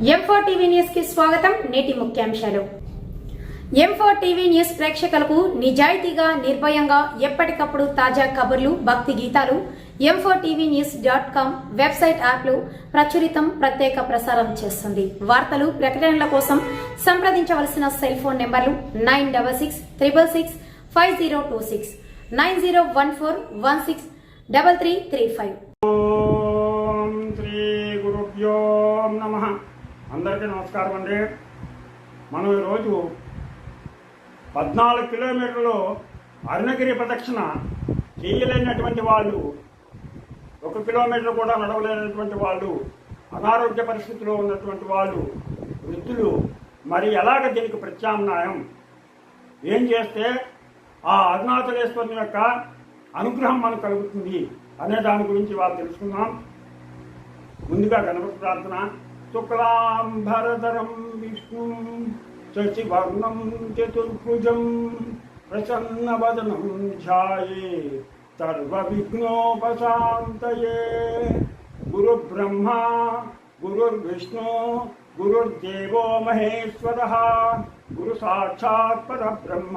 M4 TV news కి స్వాగతం. నేటి ముఖ్యాంశాలు. M4 టీవీ న్యూస్ ప్రేక్షకులకు నిజాయితీగా, నిర్భయంగా ఎప్పటికప్పుడు తాజా కబుర్లు, భక్తి గీతాలు m4tvnews.com వెబ్సైట్ యాప్లో ప్రత్యేక ప్రసారం చేస్తుంది. వార్తలు, ప్రకటనల కోసం సంప్రదించవలసిన సెల్ ఫోన్ నెంబర్లు 9666665026 9014163335. అందరికీ నమస్కారం అండి. మనం ఈరోజు 14 కిలోమీటర్లు అరుణగిరి ప్రదక్షిణ చేయలేనటువంటి వాళ్ళు, 1 కిలోమీటర్ కూడా నడవలేనటువంటి వాళ్ళు, అనారోగ్య పరిస్థితిలో ఉన్నటువంటి వాళ్ళు, వృద్ధులు మరి ఎలాగ దీనికి ప్రత్యామ్నాయం ఏం చేస్తే ఆ అరుణాచలేశ్వరుని యొక్క అనుగ్రహం మనకు కలుగుతుంది అనే దాని గురించి వాళ్ళు తెలుసుకుందాం. ముందుగా గణపతి ప్రార్థన. శుక్లాంబరధరం విష్ణుం శశివర్ణం చతుర్భుజం ప్రసన్నవదనం ధ్యాయే సర్వవిఘ్నోపశాంతయే. గురుబ్రహ్మ గురుర్విష్ణు గురుర్దేవో మహేశ్వరః గురు సాక్షాత్ పరబ్రహ్మ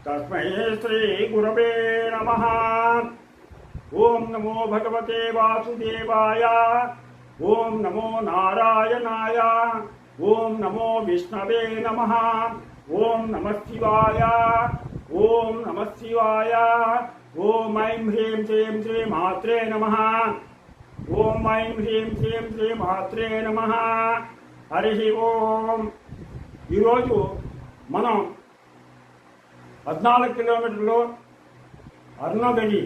తస్మై శ్రీ గురవే నమః. ఓం నమో భగవతే వాసుదేవాయ. ఓం నమో నారాయణాయ. ఓం నమో విష్ణవే నమః. ఓం నమః శివాయ. ఓం నమః శివాయ. ఓం ఐం హ్రీం శ్రీం శ్రీ మాత్రే నమః. ఓం ఐం హ్రీం శ్రీం శ్రీ మాత్రే నమః. హరి ఓం. ఈరోజు మనం 14 కిలోమీటర్లు అరుణగిరి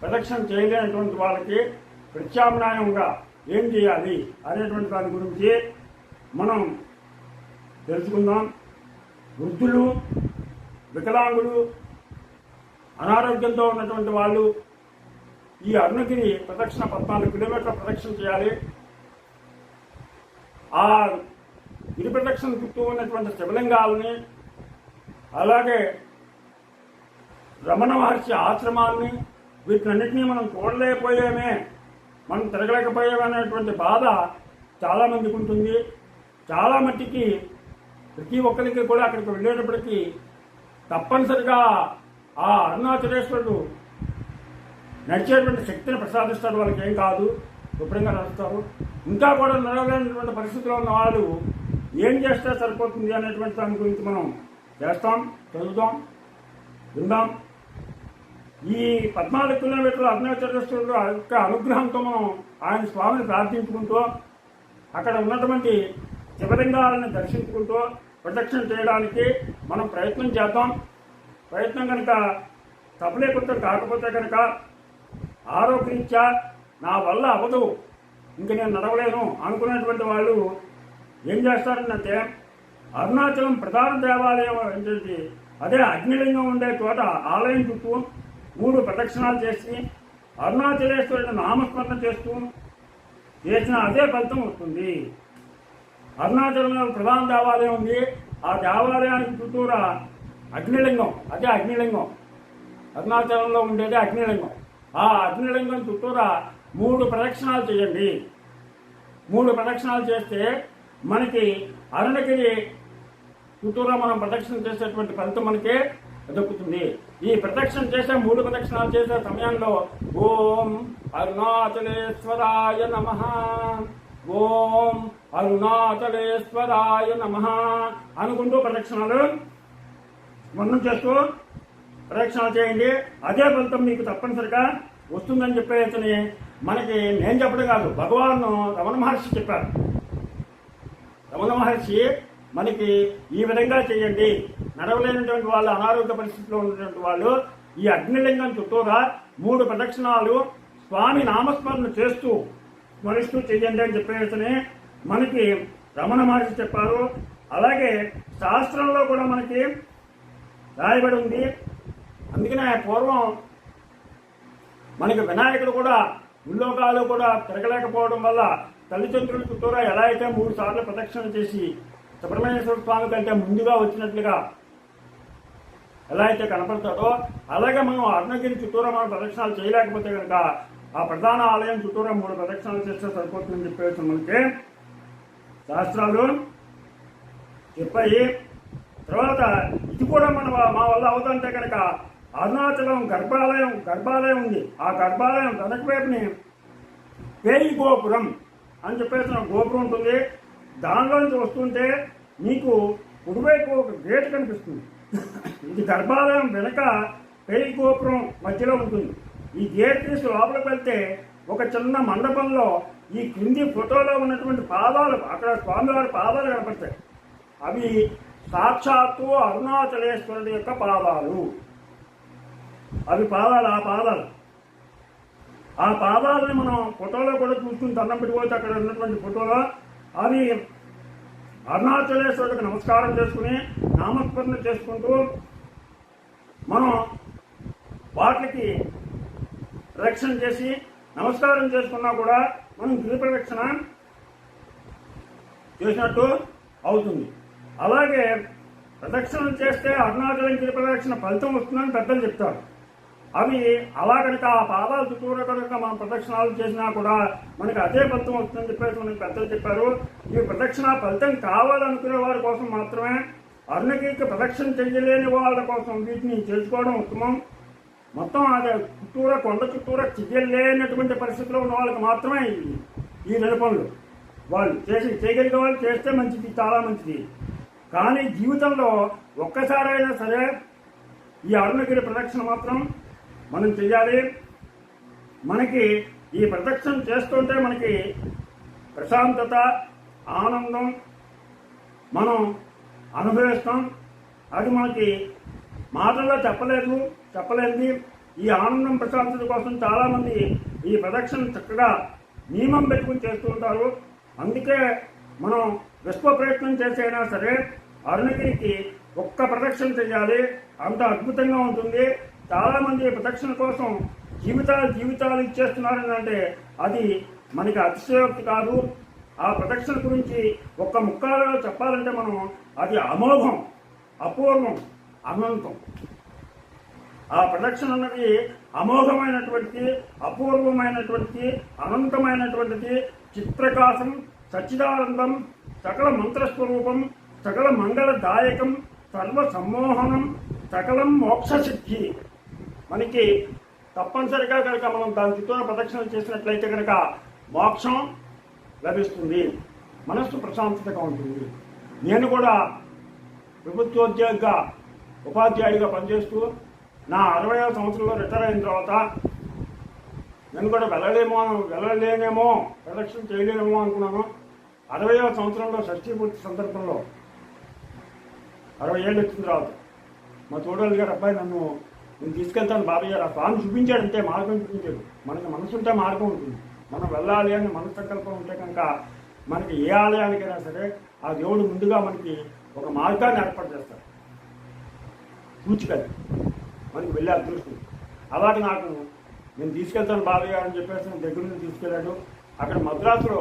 ప్రదక్షిణ చేయలేనటువంటి వాళ్ళకి ప్రత్యామ్నాయంగా ఏం చేయాలి అనేటువంటి దాని గురించి మనం తెలుసుకుందాం. వృద్ధులు, వికలాంగులు, అనారోగ్యంతో ఉన్నటువంటి వాళ్ళు ఈ అరుణగిరి ప్రదక్షిణ 14 కిలోమీటర్ల ప్రదక్షిణ చేయాలి. ఆ గిరి ప్రదక్షిణ చుట్టూ ఉన్నటువంటి శివలింగాలని, అలాగే రమణ మహర్షి ఆశ్రమాలని, వీటినన్నింటినీ మనం చూడలేకపోయామే, మనం తిరగలేకపోయామనేటువంటి బాధ చాలామందికి ఉంటుంది. చాలా మట్టికి ప్రతి ఒక్కరికి కూడా అక్కడికి వెళ్ళేటప్పటికీ తప్పనిసరిగా ఆ అరుణాచలేశ్వరుడు నడిచేటువంటి శక్తిని ప్రసాదిస్తాడు. వాళ్ళకి ఏం కాదు, శుభ్రంగా నడుస్తారు. ఇంకా కూడా నడవలేనటువంటి పరిస్థితిలో ఉన్న వాళ్ళు ఏం చేస్తే సరిపోతుంది అనేటువంటి దాని గురించి మనం చేస్తాం, చదువుతాం, విందాం. ఈ 14 కిలోమీటర్ల అరుణాచలేశ్వరుడు యొక్క అనుగ్రహంతో మనం ఆయన స్వామిని ప్రార్థించుకుంటూ, అక్కడ ఉన్నటువంటి శివలింగాలను దర్శించుకుంటూ ప్రదక్షిణ చేయడానికి మనం ప్రయత్నం చేద్దాం. ప్రయత్నం కనుక తప్పలేకుండా కాకపోతే కనుక ఆరోగ్యరీత్యా నా వల్ల అవ్వదు, ఇంక నేను నడవలేను అనుకునేటువంటి వాళ్ళు ఏం చేస్తారంటే, అరుణాచలం ప్రధాన దేవాలయం ఏంటంటే అదే అగ్నిలింగం ఉండే చోట ఆలయం చుట్టూ 3 ప్రదక్షిణాలు చేసి అరుణాచలేశ్వరుని నామస్మరణ చేస్తూ చేసిన అదే ఫలితం వస్తుంది. అరుణాచలంలో ప్రధాన దేవాలయం ఉంది. ఆ దేవాలయానికి చుట్టూరా అగ్నిలింగం, అదే అగ్నిలింగం, అరుణాచలంలో ఉండేది అగ్నిలింగం. ఆ అగ్నిలింగం చుట్టూరా 3 ప్రదక్షిణాలు చేయండి. 3 ప్రదక్షిణాలు చేస్తే మనకి అరుణగిరి చుట్టూరా మనం ప్రదక్షిణ చేసేటువంటి ఫలితం మనకి దక్కుతుంది. ఈ ప్రదక్షిణ చేసే 3 ప్రదక్షిణాలు చేసే సమయంలో ఓం అరుణాచలేశ్వరాయ నమః, ఓం అరుణాచలేశ్వరాయ నమః అనుకుంటూ ప్రదక్షిణాలు మనం చేస్తూ ప్రదక్షిణాలు చేయండి. అదే ఫలితం మీకు తప్పనిసరిగా వస్తుందని చెప్పేసి మనకి నేను చెప్పడం కాదు, భగవాను రమణ మహర్షి చెప్పారు. రమణ మహర్షి మనకి ఈ విధంగా చేయండి, నడవలేనటువంటి వాళ్ళు, అనారోగ్య పరిస్థితిలో ఉన్నటువంటి వాళ్ళు ఈ అగ్నిలింగం చుట్టూరా 3 ప్రదక్షిణాలు స్వామి నామస్మరణ చేస్తూ స్మరిస్తూ చేయండి అని చెప్పేసి మనకి రమణ మహర్షి చెప్పారు. అలాగే శాస్త్రంలో కూడా మనకి రాయబడి ఉంది. అందుకనే పూర్వం మనకి వినాయకుడు కూడా ఉల్లోకాలు కూడా తిరగలేకపోవడం వల్ల తల్లిదండ్రుల చుట్టూరా ఎలా అయితే 3 సార్లు ప్రదక్షిణ చేసి సుబ్రహ్మణ్యేశ్వర స్వామి కంటే ముందుగా వచ్చినట్లుగా ఎలా అయితే కనపడతాడో, అలాగే మనం అరుణగిరి చుట్టూరా మనం ప్రదక్షిణాలు చేయలేకపోతే కనుక ఆ ప్రధాన ఆలయం చుట్టూరా 3 ప్రదక్షిణాలు చేస్తే సరిపోతుందని చెప్పేసి మనకి శాస్త్రాలు చెప్పాయి. తర్వాత ఇది కూడా మా వల్ల అవుతుంటే కనుక అరుణాచలం గర్భాలయం ఉంది. ఆ గర్భాలయం వెనక వైపుని పేయి గోపురం అని చెప్పేసి గోపురం ఉంటుంది. దానిలోంచి వస్తుంటే మీకు కుడివైపు ఒక గేట్ కనిపిస్తుంది. ఇది గర్భాలయం వెనక పేయి గోపురం మధ్యలో ఉంటుంది. ఈ గేట్ తీసి లోపలికి వెళ్తే ఒక చిన్న మండపంలో ఈ క్రింది ఫోటోలో ఉన్నటువంటి పాదాలు, అక్కడ స్వామివారి పాదాలు కనపడతాయి. అవి సాక్షాత్తు అరుణాచలేశ్వరుడి యొక్క పాదాలు. అవి ఆ పాదాలని మనం ఫోటోలో కూడా చూసుకుని దండం పెట్టుకోవచ్చు. అక్కడ ఉన్నటువంటి ఫోటోలో అవి అరుణాచలేశ్వరుడికి నమస్కారం చేసుకుని నామస్మరణ చేసుకుంటూ మనం వాటికి ప్రదక్షిణ చేసి నమస్కారం చేసుకున్నా కూడా మనం గిరి ప్రదక్షిణ చేసినట్టు అవుతుంది. అలాగే ప్రదక్షిణ చేస్తే అరుణాచలం గిరి ప్రదక్షిణ ఫలితం వస్తుందని పెద్దలు చెప్తారు. అవి అలా కనుక ఆ పాదాల చుట్టూరా కనుక మనం ప్రదక్షిణాలు చేసినా కూడా మనకి అదే ఫలితం వస్తుందని చెప్పేసి మనకి పెద్దలు చెప్పారు. ఈ ప్రదక్షిణ ఫలితం కావాలనుకునే వారి కోసం మాత్రమే, అరుణగిరికి ప్రదక్షిణ చెయ్యలేని వాళ్ళ కోసం వీటిని చేసుకోవడం ఉత్తమం. మొత్తం అదే కొండ చుట్టూరా చెయ్యలేనటువంటి పరిస్థితిలో ఉన్న వాళ్ళకి మాత్రమే ఈ నెలపనులు వాళ్ళు చేయగలిగే వాళ్ళు చేస్తే మంచిది, చాలా మంచిది. కానీ జీవితంలో ఒక్కసారైనా సరే ఈ అరుణగిరి ప్రదక్షిణ మాత్రం మనం చెయ్యాలి. మనకి ఈ ప్రదక్షిణ చేస్తుంటే మనకి ప్రశాంతత, ఆనందం మనం అనుభవిస్తాం. అది మనకి మాటల్లో చెప్పలేనిది. ఈ ఆనందం, ప్రశాంతత కోసం చాలామంది ఈ ప్రదక్షిణ చక్కగా నియమం పెట్టుకుని చేస్తూ ఉంటారు. అందుకే మనం విశ్వ ప్రయత్నం చేసైనా సరే అరుణగిరికి ఒక్క ప్రదక్షిణ చేయాలి. అంత అద్భుతంగా ఉంటుంది. చాలామంది ప్రదక్షిణ కోసం జీవితాలు ఇచ్చేస్తున్నారని అంటే అది మనకి అతిశయోక్తి కాదు. ఆ ప్రదక్షిణ గురించి ఒక్క ముక్కలో చెప్పాలంటే మనం అది అమోఘం, అపూర్వం, అనంతం. ఆ ప్రదక్షిణ అన్నది అమోఘమైనటువంటిది, అపూర్వమైనటువంటిది, అనంతమైనటువంటిది. చిత్రకాశం, సచ్చిదానందం, సకల మంత్రస్వరూపం, సకల మంగళదాయకం, సర్వ సమ్మోహనం, సకలం మోక్షసిద్ధి. మనకి తప్పనిసరిగా కనుక మనం దాని చుట్టూ ప్రదక్షిణ చేసినట్లయితే కనుక మోక్షం లభిస్తుంది, మనస్సు ప్రశాంతతగా ఉంటుంది. నేను కూడా ప్రభుత్వోద్యోగిగా ఉపాధ్యాయుడిగా పనిచేస్తూ నా 60వ సంవత్సరంలో రిటైర్ అయిన తర్వాత నేను కూడా వెళ్ళలేనేమో, ప్రదక్షిణ చేయలేనేమో అనుకున్నాను. 60వ సంవత్సరంలో షష్ఠీ పూర్తి సందర్భంలో 60 ఏళ్ళు వచ్చిన తర్వాత మా తోడోళ్ళు గారు అబ్బాయి నేను తీసుకెళ్తాను బాబాయ్ గారు, ఆ స్వామి చూపించాడంటే మార్గం చూపించాడు. మనకి మనసు ఉంటే మార్గం ఉంటుంది. మనం వెళ్ళాలి అని మనసు సంకల్పం ఉంటే కనుక మనకి ఏ ఆలయానికైనా సరే ఆ దేవుడు ముందుగా మనకి ఒక మార్గాన్ని ఏర్పాటు చేస్తాడు, సూచికలు మనకి వెళ్ళే అదృష్టం. అలాగే నాకు నేను తీసుకెళ్తాను బాబాయ్ గారు అని చెప్పేసి నేను దగ్గర నుంచి తీసుకెళ్ళాడు. అక్కడ మద్రాసులో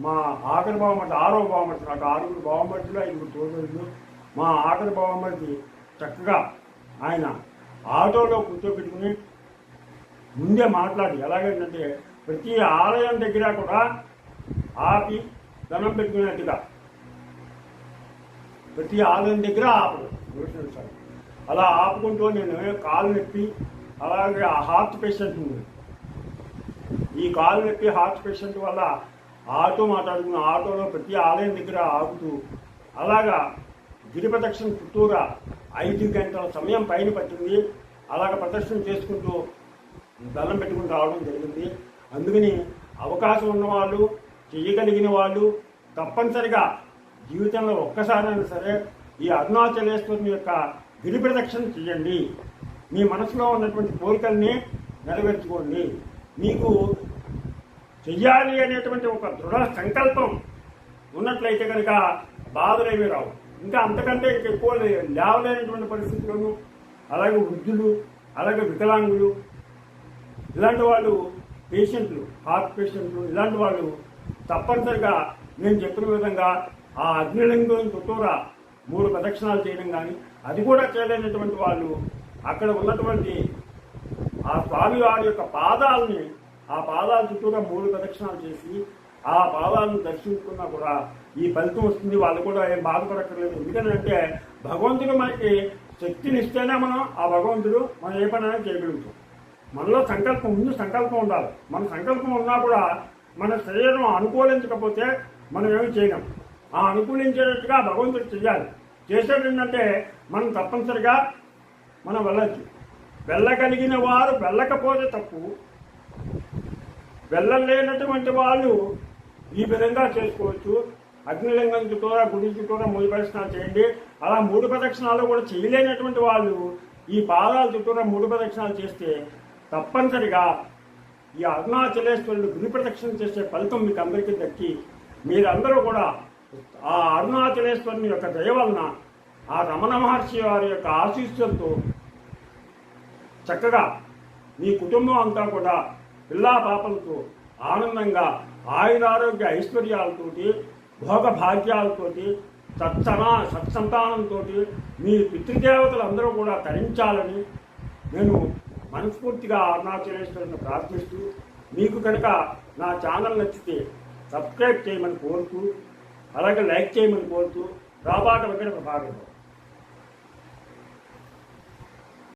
మా ఆఖరి బావమర్ది, 6వ బావమర్ది, నాకు 6 బావమర్దిలో 5 తోడోళ్ళు. మా ఆఖరి బావమర్ది చక్కగా ఆయన ఆటోలో కూర్చోబెట్టుకుని ముందే మాట్లాడి, ఎలాగంటే ప్రతి ఆలయం దగ్గర కూడా ఆపి దండం పెట్టుకునేట్టుగా ప్రతి ఆలయం దగ్గర ఆపడు. అలా ఆపుకుంటూ నేను కాలు నొప్పి, అలాగే ఆ హార్ట్ పేషెంట్ ఉంది, ఈ కాలు నొప్పి హార్ట్ పేషెంట్ వల్ల ఆటో మాట్లాడుకున్న ఆటోలో ప్రతి ఆలయం దగ్గర ఆపుతూ అలాగా గిరి ప్రదక్షిణ చుట్టూరా 5 గంటల సమయం పైన పట్టింది. అలాగ ప్రదక్షిణ చేసుకుంటూ దండం పెట్టుకుని రావడం జరిగింది. అందుకని అవకాశం ఉన్నవాళ్ళు, చేయగలిగిన వాళ్ళు తప్పనిసరిగా జీవితంలో ఒక్కసారైనా సరే ఈ అరుణాచలేశ్వరుని యొక్క గిరి ప్రదక్షిణ చేయండి. మీ మనసులో ఉన్నటువంటి కోరికల్ని నెరవేర్చుకోండి. మీకు చెయ్యాలి అనేటువంటి ఒక దృఢ సంకల్పం ఉన్నట్లయితే కనుక బాధలేమీ రావు. ఇంకా అంతకంటే ఎక్కువ లేవలేనటువంటి పరిస్థితులను, అలాగే వృద్ధులు, అలాగే వికలాంగులు, ఇలాంటి వాళ్ళు, పేషెంట్లు, హార్ట్ పేషెంట్లు, ఇలాంటి వాళ్ళు తప్పనిసరిగా నేను చెప్పిన విధంగా ఆ అగ్నిలింగం చుట్టూరా 3 ప్రదక్షిణాలు చేయడం కానీ, అది కూడా చేయలేనటువంటి వాళ్ళు అక్కడ ఉన్నటువంటి ఆ స్వామి వారి యొక్క పాదాలని, ఆ పాదాల చుట్టూరా 3 ప్రదక్షిణాలు చేసి ఆ పాదాలను దర్శించుకున్నా కూడా ఈ ఫలితం వస్తుంది. వాళ్ళు కూడా ఏం బాధపడక్కర్లేదు. ఎందుకంటే భగవంతుడు మనకి శక్తిని ఇస్తేనే మనం ఆ భగవంతుడు మనం ఏ పనైనా చేయగలుగుతాం. మనలో సంకల్పం ముందు సంకల్పం ఉండాలి. మన సంకల్పం ఉన్నా కూడా మన శరీరం అనుకూలించకపోతే మనం ఏమి చేయలేం. ఆ అనుకూలించేటట్టుగా భగవంతుడు చెయ్యాలి. చేసేటంటే మనం తప్పనిసరిగా మనం వెళ్ళచ్చు. వెళ్ళగలిగిన వారు వెళ్ళకపోతే తప్పు, వెళ్ళలేనటువంటి వాళ్ళు ఈ విధంగా చేసుకోవచ్చు. అగ్నిలింగం చుట్టూరా గుడి చుట్టూరా 3 ప్రదక్షిణాలు చేయండి. అలా 3 ప్రదక్షిణాలు కూడా చేయలేనటువంటి వాళ్ళు ఈ పాదాల చుట్టూరా 3 ప్రదక్షిణాలు చేస్తే తప్పనిసరిగా ఈ అరుణాచలేశ్వరుడు గిరి ప్రదక్షిణ చేసే ఫలితం మీకు అందరికీ దక్కి మీరందరూ కూడా ఆ అరుణాచలేశ్వరుని యొక్క దయ వలన ఆ రమణ మహర్షి వారి యొక్క ఆశీస్సులతో చక్కగా మీ కుటుంబం అంతా కూడా పిల్లా పాపలతో ఆనందంగా ఆయురారోగ్య ఐశ్వర్యాలతోటి భోగ భాగ్యాలతోటి సత్సంతానంతో మీ పితృదేవతలందరూ కూడా తరించాలని నేను మనస్ఫూర్తిగా అరుణాచలేశ్వరుని ప్రార్థిస్తూ, మీకు కనుక నా ఛానల్ నచ్చితే సబ్స్క్రైబ్ చేయమని కోరుతూ, అలాగే లైక్ చేయమని కోరుతూ రాబాట వెంకట ప్రభాకర్.